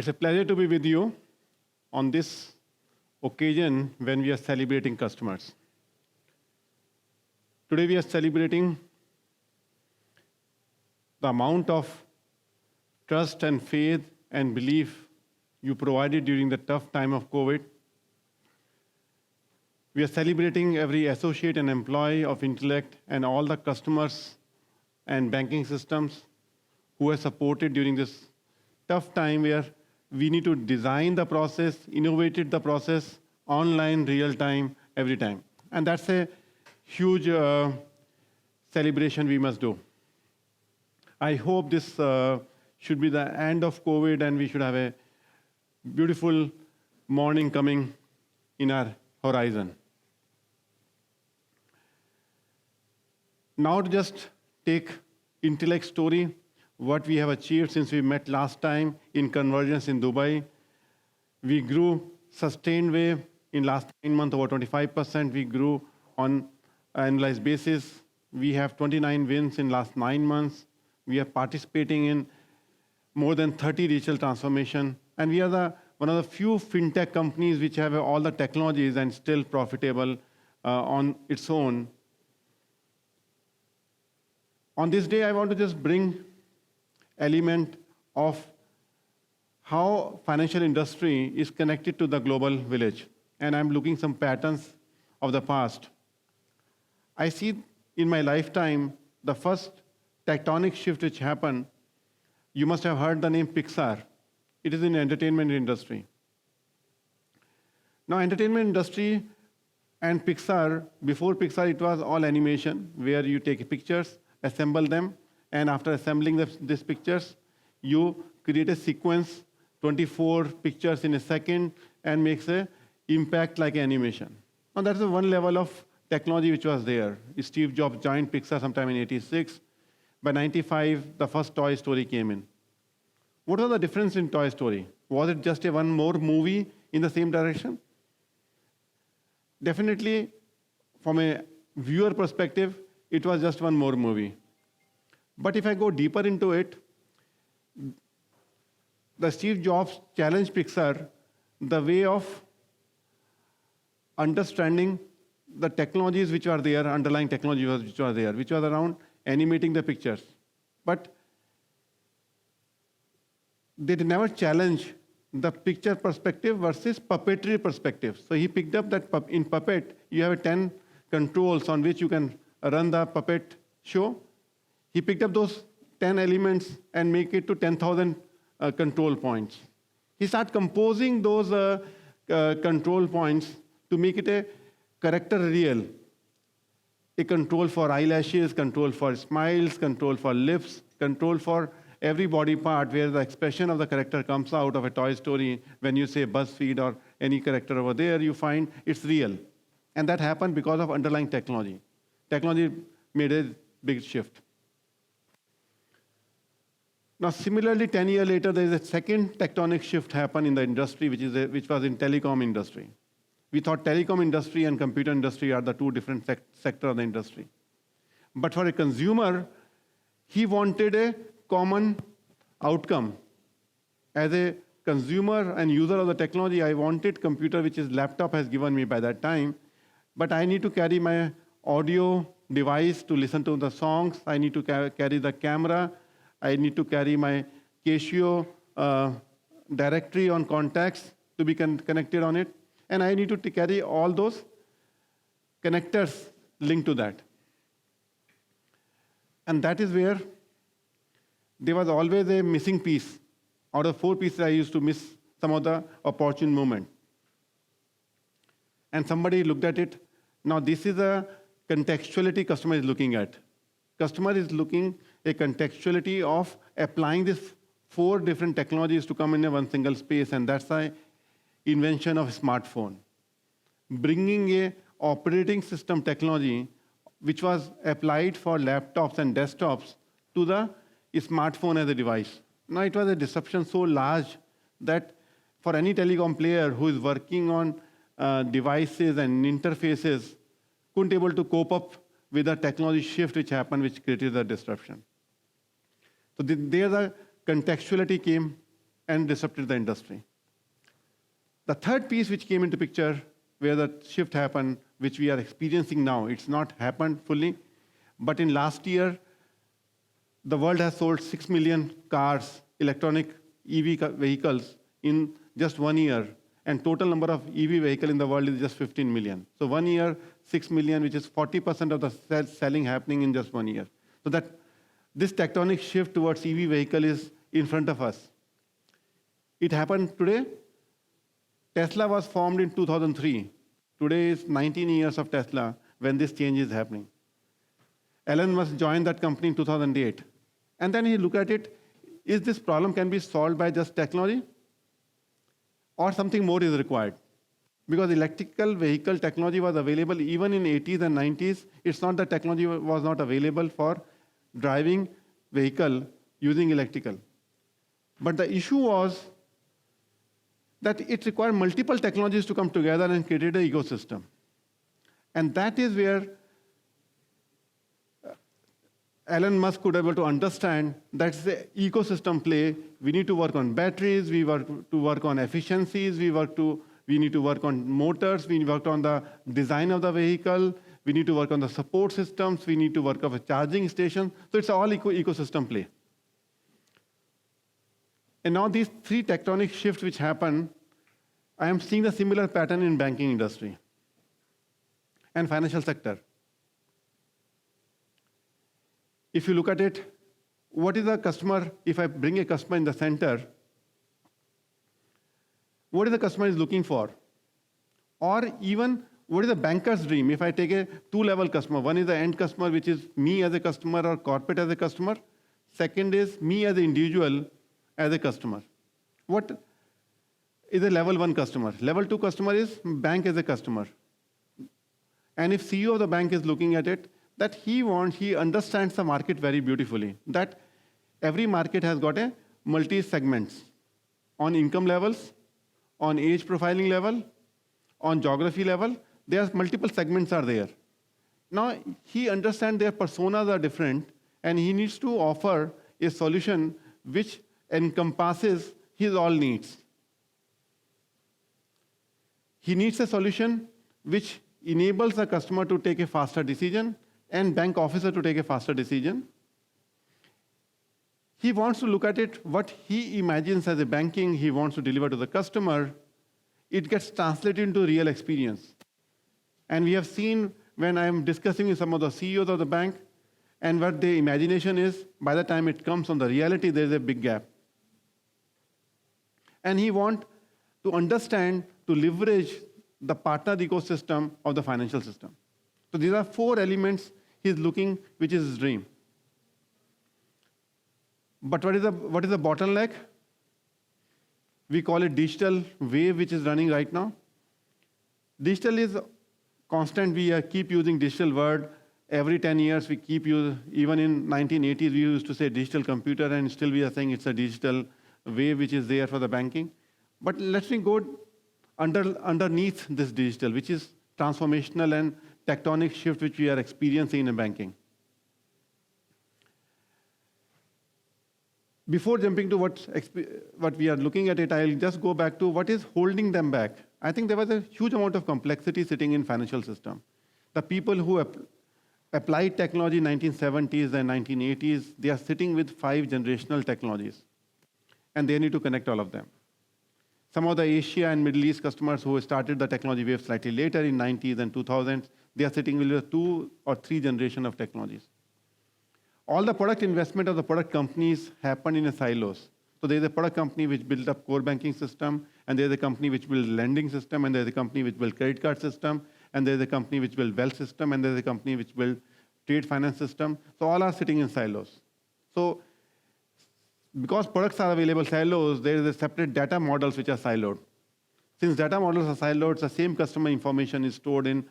It's a pleasure to be with you on this occasion when we are celebrating customers. Today we are celebrating the amount of trust and faith and belief you provided during the tough time of COVID. We are celebrating every associate and employee of Intellect and all the customers and banking systems who are supported during this tough time where we need to design the process, innovated the process, online, real time, every time. And that's a huge celebration we must do. I hope this should be the end of COVID and we should have a beautiful morning coming in our horizon. Now to just take Intellect story, what we have achieved since we met last time in Convergence in Dubai. We grew sustained way in last 9 months over 25%. We grew on annualized basis. We have 29 wins in last 9 months. We are participating in more than 30 digital transformation. And we are one of the few fintech companies which have all the technologies and still profitable on its own. On this day, I want to just bring element of how financial industry is connected to the global village. And I'm looking some patterns of the past. I see in my lifetime, the first tectonic shift which happened, you must have heard the name Pixar. It is in the entertainment industry. Now, entertainment industry and Pixar, before Pixar, it was all animation, where you take pictures, assemble them, and after assembling these pictures, you create a sequence, 24 pictures in a second, and makes an impact like animation. Now that's the one level of technology which was there. Steve Jobs joined Pixar sometime in '86. By '95, the first Toy Story came in. What was the difference in Toy Story? Was it just one more movie in the same direction? Definitely, from a viewer perspective, it was just one more movie. But if I go deeper into it, the Steve Jobs challenged Pixar the way of understanding the technologies which are there, underlying technologies which are there, which was around animating the pictures. But they never challenge the picture perspective versus puppetry perspective. So he picked up that in Puppet, you have 10 controls on which you can run the puppet show. He picked up those 10 elements and make it to 10,000 control points. He started composing those control points to make it a character real. A control for eyelashes, control for smiles, control for lips, control for every body part where the expression of the character comes out of a Toy Story. When you say BuzzFeed or any character over there, you find it's real. And that happened because of underlying technology. Technology made a big shift. Now, similarly, 10 years later, there is a second tectonic shift happened in the industry, which was in telecom industry. We thought telecom industry and computer industry are the two different sectors of the industry. But for a consumer, he wanted a common outcome. As a consumer and user of the technology, I wanted computer, which is laptop has given me by that time, but I need to carry my audio device to listen to the songs. I need to carry the camera. I need to carry my Casio directory on contacts to be connected on it. And I need to carry all those connectors linked to that. And that is where there was always a missing piece. Out of 4 pieces, I used to miss some of the opportune moment. And somebody looked at it. Now, this is a contextuality customer is looking at. Customer is looking a contextuality of applying these 4 different technologies to come in one single space, and that's the invention of smartphone. Bringing a operating system technology which was applied for laptops and desktops to the smartphone as a device. Now it was a disruption so large that for any telecom player who is working on devices and interfaces couldn't able to cope up with the technology shift which happened, which created the disruption. So there the contextuality came, and disrupted the industry. The third piece which came into picture where the shift happened, which we are experiencing now, it's not happened fully, but in last year, the world has sold 6 million cars, electronic EV vehicles in just 1 year, and total number of EV vehicle in the world is just 15 million. So 1 year, 6 million, which is 40% of the selling happening in just 1 year. So that this tectonic shift towards EV vehicle is in front of us. It happened today. Tesla was formed in 2003. Today is 19 years of Tesla when this change is happening. Elon Musk joined that company in 2008. And then he looked at it, is this problem can be solved by just technology? Or something more is required? Because electrical vehicle technology was available even in 80s and 90s. It's not that technology was not available for driving vehicle using electrical. But the issue was that it required multiple technologies to come together and create an ecosystem. And that is where Elon Musk could be able to understand that's the ecosystem play. We need to work on batteries, we work to work on efficiencies, we need to work on motors, we work on the design of the vehicle, we need to work on the support systems, we need to work on a charging station. So it's all ecosystem play. And now these three tectonic shifts which happen, I am seeing a similar pattern in banking industry and financial sector. If you look at it, what is a customer, if I bring a customer in the center, what is the customer is looking for? Or even, what is the banker's dream? If I take a two-level customer, one is the end customer, which is me as a customer or corporate as a customer. Second is me as an individual as a customer. What is a level 1 customer? Level 2 customer is bank as a customer. And if CEO of the bank is looking at it, that he understands the market very beautifully. That every market has got a multi-segments on income levels, on age profiling level, on geography level. There's multiple segments are there. Now, he understands their personas are different, and he needs to offer a solution which encompasses his all needs. He needs a solution which enables the customer to take a faster decision and bank officer to take a faster decision. He wants to look at it, what he imagines as a banking, he wants to deliver to the customer. It gets translated into real experience. And we have seen when I'm discussing with some of the CEOs of the bank, and what their imagination is, by the time it comes on the reality, there's a big gap. And he wants to understand, to leverage the partner ecosystem of the financial system. So these are 4 elements he's looking, which is his dream. But what is the bottleneck? We call it digital wave, which is running right now. Digital is constant. We keep using digital word. Every 10 years, we keep using, even in 1980s, we used to say digital computer, and still we are saying it's a digital wave which is there for the banking. But let me go underneath this digital, which is transformational and tectonic shift which we are experiencing in banking. Before jumping to what we are looking at it, I'll just go back to what is holding them back. I think there was a huge amount of complexity sitting in financial system. The people who applied technology in 1970s and 1980s, they are sitting with 5 generational technologies, and they need to connect all of them. Some of the Asia and Middle East customers who started the technology wave slightly later in 90s and 2000s, they are sitting with 2 or 3 generations of technologies. All the product investment of the product companies happen in a silos. So there's a product company which built up core banking system, and there's a company which built lending system, and there's a company which built credit card system, and there's a company which built wealth system, and there's a company which built trade finance system. So all are sitting in silos. So because products are available silos, there is a separate data models which are siloed. Since data models are siloed, the same customer information is stored in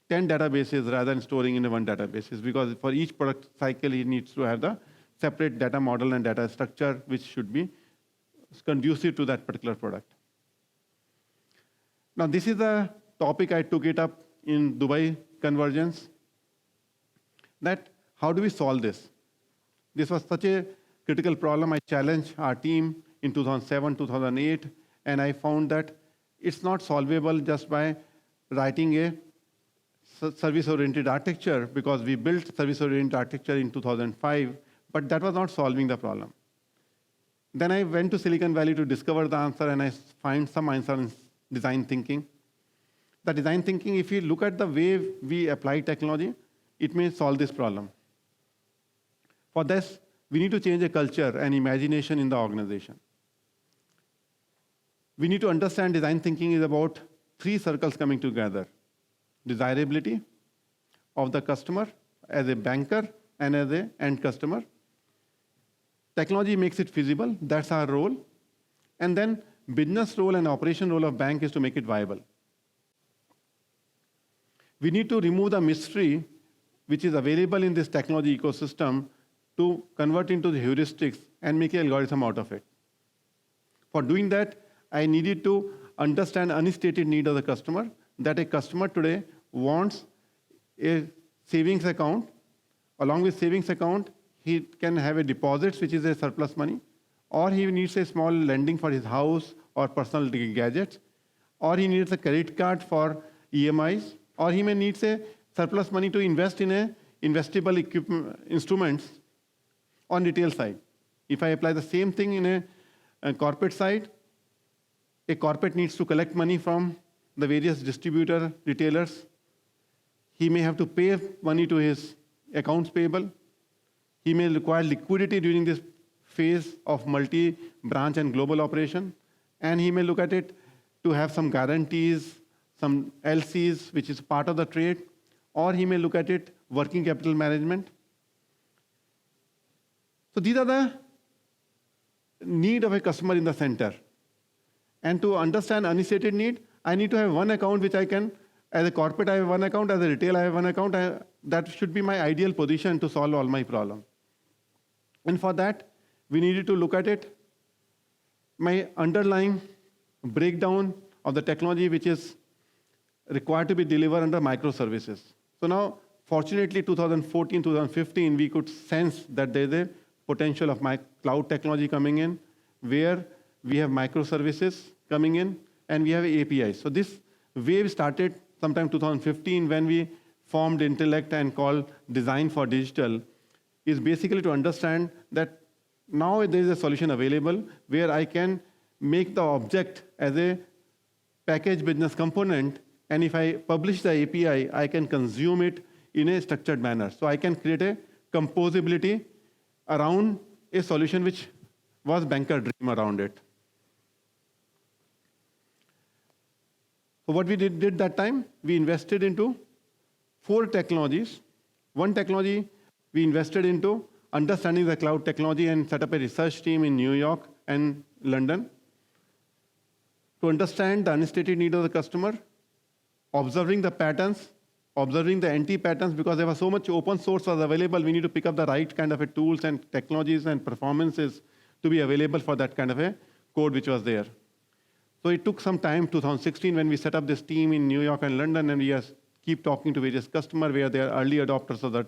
10 databases rather than storing in one database, because for each product cycle, he needs to have the separate data model and data structure which should be conducive to that particular product. Now, this is a topic I took it up in Dubai Convergence, that how do we solve this? This was such a critical problem. I challenged our team in 2007, 2008, and I found that it's not solvable just by writing a service-oriented architecture, because we built service-oriented architecture in 2005, but that was not solving the problem. Then I went to Silicon Valley to discover the answer, and I find some answer in design thinking. The design thinking, if you look at the way we apply technology, it may solve this problem. For this, we need to change the culture and imagination in the organization. We need to understand design thinking is about three circles coming together: desirability of the customer as a banker and as an end customer. Technology makes it feasible, that's our role. And then business role and operation role of bank is to make it viable. We need to remove the mystery which is available in this technology ecosystem to convert into the heuristics and make an algorithm out of it. For doing that, I needed to understand unstated need of the customer, that a customer today wants a savings account. Along with savings account, he can have a deposits, which is a surplus money, or he needs a small lending for his house or personal gadgets, or he needs a credit card for EMIs, or he may need a surplus money to invest in a investable equipment, instruments on retail side. If I apply the same thing in a corporate side, a corporate needs to collect money from the various distributor retailers. He may have to pay money to his accounts payable. He may require liquidity during this phase of multi-branch and global operation. And he may look at it to have some guarantees, some LCs, which is part of the trade, or he may look at it working capital management. So these are the need of a customer in the center. And to understand unstated need, I need to have one account which I can, as a corporate I have one account, as a retail I have one account. That should be my ideal position to solve all my problems. And for that, we needed to look at it, my underlying breakdown of the technology which is required to be delivered under microservices. So now, fortunately, 2014, 2015, we could sense that there's a potential of my cloud technology coming in, where we have microservices coming in, and we have APIs. So this wave started sometime 2015 when we formed Intellect and called Design for Digital, is basically to understand that now there is a solution available where I can make the object as a package business component, and if I publish the API, I can consume it in a structured manner. So I can create a composability around a solution which was banker dream around it. So what we did that time, we invested into 4 technologies. One technology we invested into understanding the cloud technology and set up a research team in New York and London to understand the unstated need of the customer, observing the patterns, observing the anti-patterns, because there was so much open source was available, we need to pick up the right kind of a tools and technologies and performances to be available for that kind of a code which was there. So it took some time, 2016, when we set up this team in New York and London, and we keep talking to various customers where they are early adopters of that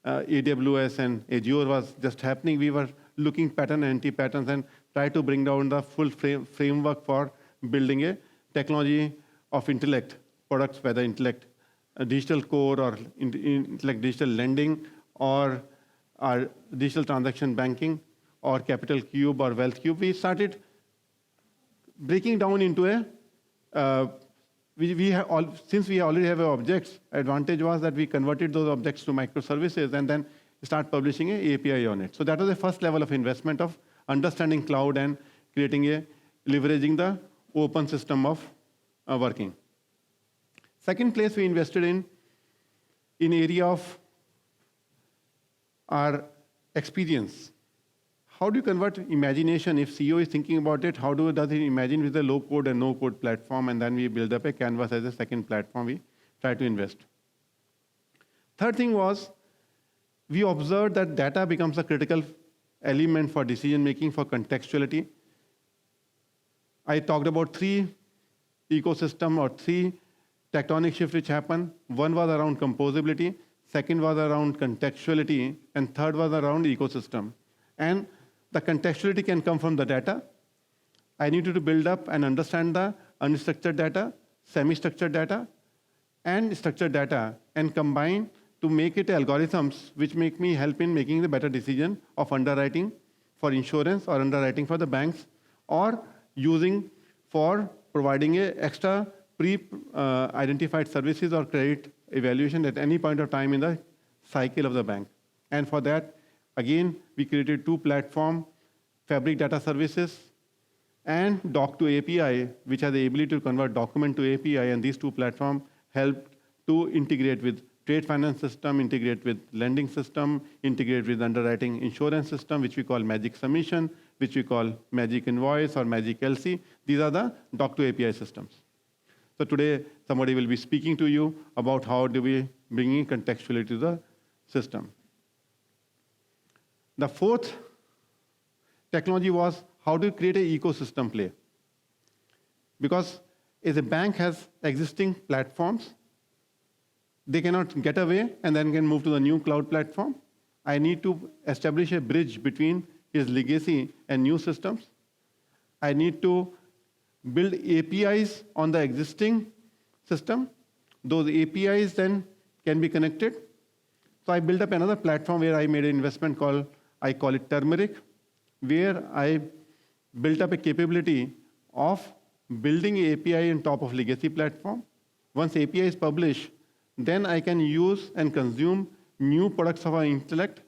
AWS and Azure was just happening. We were looking pattern and anti-patterns and try to bring down the full framework for building a technology of Intellect products, whether Intellect digital core or Intellect digital lending or our digital transaction banking or capital cube or wealth cube. We started breaking down into a, since we already have objects, advantage was that we converted those objects to microservices and then start publishing an API on it. So that was the first level of investment of understanding cloud and leveraging the open system of working. Second place we invested in area of our experience. How do you convert imagination? If CEO is thinking about it, how does he imagine with a low code and no code platform, and then we build up a canvas as a second platform we try to invest. Third thing was, we observed that data becomes a critical element for decision making, for contextuality. I talked about 3 ecosystem or 3 tectonic shifts which happened. One was around composability, second was around contextuality, and third was around ecosystem. And the contextuality can come from the data, I needed to build up and understand the unstructured data, semi-structured data, and structured data, and combine to make it algorithms which make me help in making the better decision of underwriting for insurance or underwriting for the banks, or using for providing a extra pre-identified services or credit evaluation at any point of time in the cycle of the bank. And for that, again, we created two platforms, Fabric Data Services and Doc to API, which has the ability to convert document to API, and these two platforms helped to integrate with trade finance system, integrate with lending system, integrate with underwriting insurance system, which we call Magic Submission, which we call Magic Invoice or Magic LC. These are the Doc to API systems. So today, somebody will be speaking to you about how do we bring in contextuality to the system. The fourth technology was how do you create an ecosystem play? Because if a bank has existing platforms, they cannot get away and then can move to the new cloud platform. I need to establish a bridge between his legacy and new systems. I need to build APIs on the existing system. Those APIs then can be connected. So I built up another platform where I made an investment called, I call it Turmeric, where I built up a capability of building API on top of legacy platform. Once API is published, then I can use and consume new products of our Intellect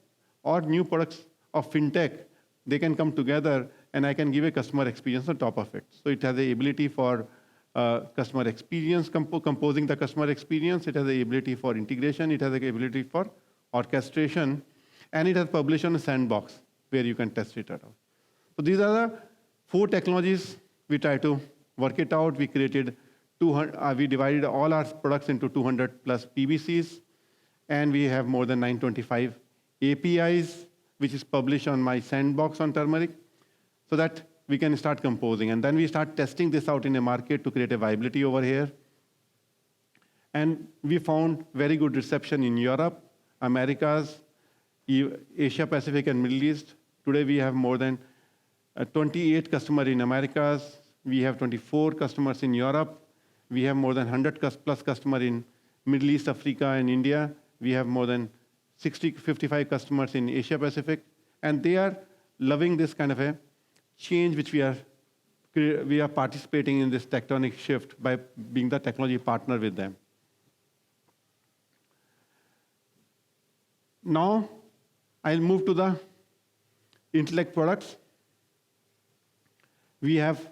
or new products of FinTech. They can come together and I can give a customer experience on top of it. So it has the ability for customer experience, composing the customer experience. It has the ability for integration. It has the ability for orchestration. And it has published on a sandbox where you can test it out. So these are the 4 technologies we try to work it out. We created 200, we divided all our products into 200 plus PBCs, and we have more than 925 APIs, which is published on my sandbox on Turmeric, so that we can start composing. And then we start testing this out in a market to create a viability over here. And we found very good reception in Europe, Americas, Asia Pacific, and Middle East. Today we have more than 28 customers in Americas. We have 24 customers in Europe. We have more than 100 plus customers in Middle East, Africa, and India. We have more than 55 customers in Asia Pacific. And they are loving this kind of a change which we are participating in this tectonic shift by being the technology partner with them. Now, I'll move to the Intellect products. We have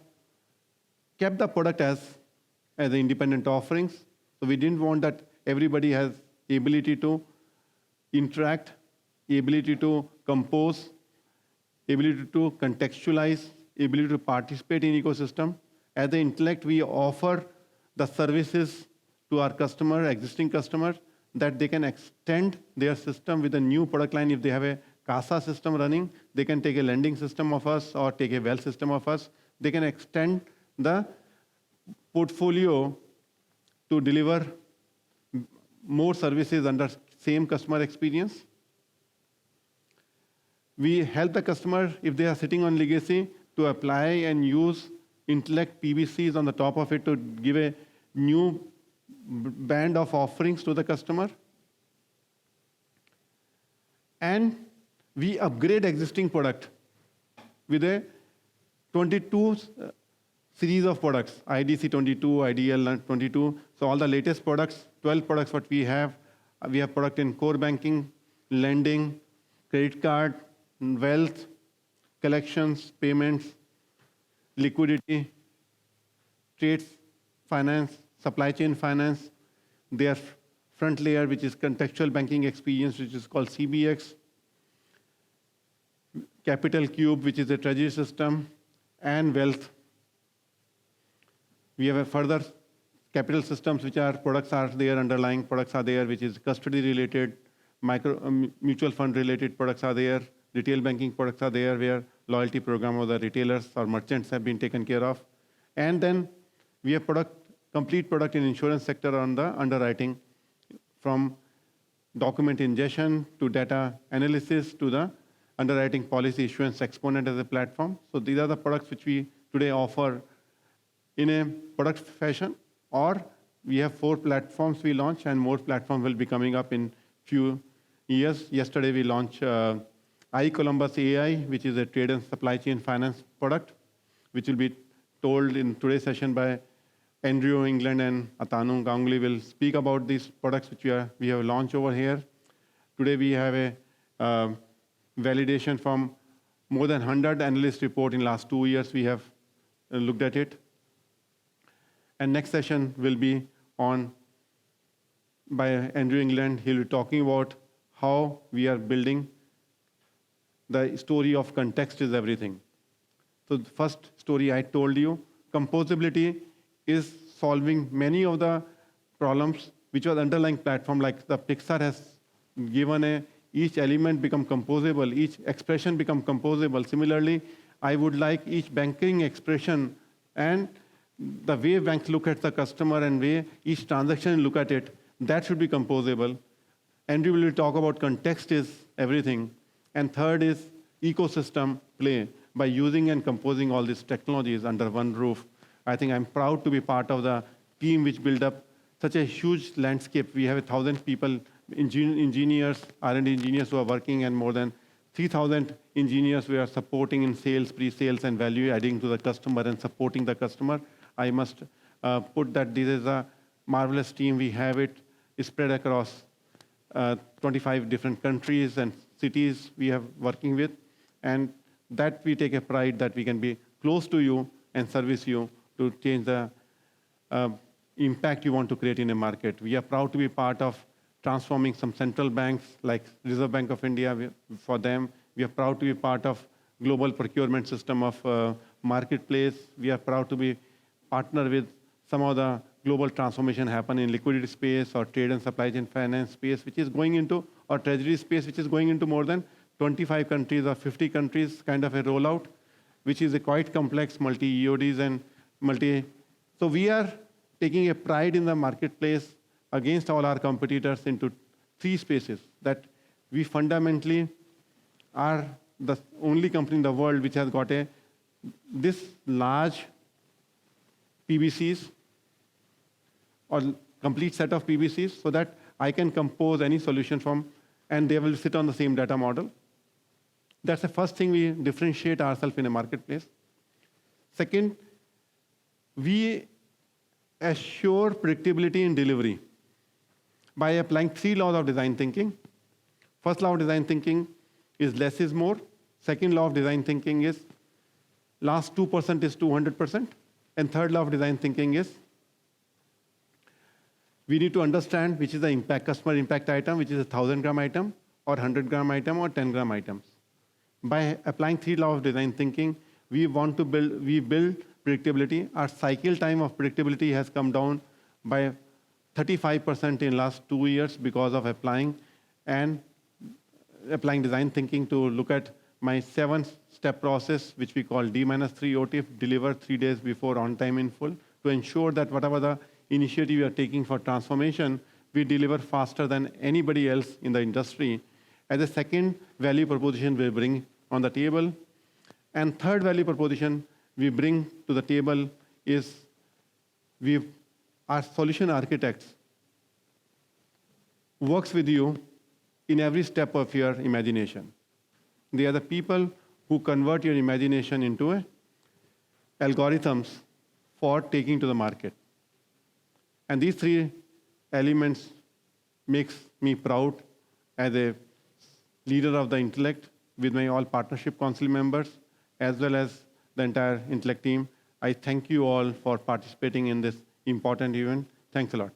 kept the product as independent offerings. So we didn't want that everybody has the ability to interact, ability to compose, ability to contextualize, ability to participate in ecosystem. As the Intellect, we offer the services to our customer, existing customers, that they can extend their system with a new product line. If they have a CASA system running, they can take a lending system of us or take a wealth system of us. They can extend the portfolio to deliver more services under same customer experience. We help the customer, if they are sitting on legacy, to apply and use Intellect PBCs on the top of it to give a new band of offerings to the customer. And we upgrade existing product with a 22 series of products, IDC 22, IDL 22. So all the latest products, 12 products what we have product in core banking, lending, credit card, wealth, collections, payments, liquidity, trades, finance, supply chain finance, their front layer, which is contextual banking experience, which is called CBX, Capital Cube, which is a treasury system, and wealth. We have a further capital systems, which are products are there, underlying products are there, which is custody related, mutual fund related products are there, retail banking products are there, where loyalty program of the retailers or merchants have been taken care of. And then we have complete product in insurance sector on the underwriting, from document ingestion to data analysis to the underwriting policy issuance exponent as a platform. So these are the products which we today offer in a product fashion, or we have 4 platforms we launch, and more platforms will be coming up in few years. Yesterday we launched iColumbus AI, which is a trade and supply chain finance product, which will be told in today's session by Andrew England and Atanu Ganguly will speak about these products which we have launched over here. Today we have a validation from more than 100 analyst report in last 2 years. We have looked at it. And next session will be on by Andrew England. He'll be talking about how we are building the story of context is everything. So the first story I told you, composability is solving many of the problems which was underlying platform, like the Pixar has given each element become composable, each expression become composable. Similarly, I would like each banking expression and the way banks look at the customer and way each transaction look at it, that should be composable. Andrew will talk about context is everything. And third is ecosystem play by using and composing all these technologies under one roof. I think I'm proud to be part of the team which built up such a huge landscape. We have 1,000 people, engineers, R&D engineers who are working, and more than 3,000 engineers we are supporting in sales, pre-sales, and value adding to the customer and supporting the customer. I must put that this is a marvelous team. We have it spread across 25 different countries and cities we have working with, and that we take a pride that we can be close to you and service you to change the impact you want to create in a market. We are proud to be part of transforming some central banks like Reserve Bank of India. For them, we are proud to be part of global procurement system of marketplace. We are proud to be partner with some of the global transformation happen in liquidity space or trade and supply chain finance space, which is going into, or treasury space, which is going into more than 25 countries or 50 countries, kind of a rollout, which is a quite complex multi-EODs and multi. So we are taking a pride in the marketplace against all our competitors into 3 spaces that we fundamentally are the only company in the world which has got this large PBCs or complete set of PBCs so that I can compose any solution from, and they will sit on the same data model. That's the first thing we differentiate ourselves in a marketplace. Second, we assure predictability in delivery by applying 3 laws of design thinking. First law of design thinking is less is more. Second law of design thinking is last 2% is 200%. And third law of design thinking is we need to understand which is the impact, customer impact item, which is a 1,000-gram item or 100-gram item or 10-gram items. By applying 3 laws of design thinking, we build predictability. Our cycle time of predictability has come down by 35% in last 2 years because of applying design thinking to look at my 7-step process, which we call D-3 OTIF, deliver 3 days before on time in full, to ensure that whatever the initiative we are taking for transformation, we deliver faster than anybody else in the industry. As a second value proposition we bring on the table. And third value proposition we bring to the table is our solution architects works with you in every step of your imagination. They are the people who convert your imagination into algorithms for taking to the market. And these 3 elements makes me proud as a leader of the Intellect with my all partnership council members, as well as the entire Intellect team. I thank you all for participating in this important event. Thanks a lot.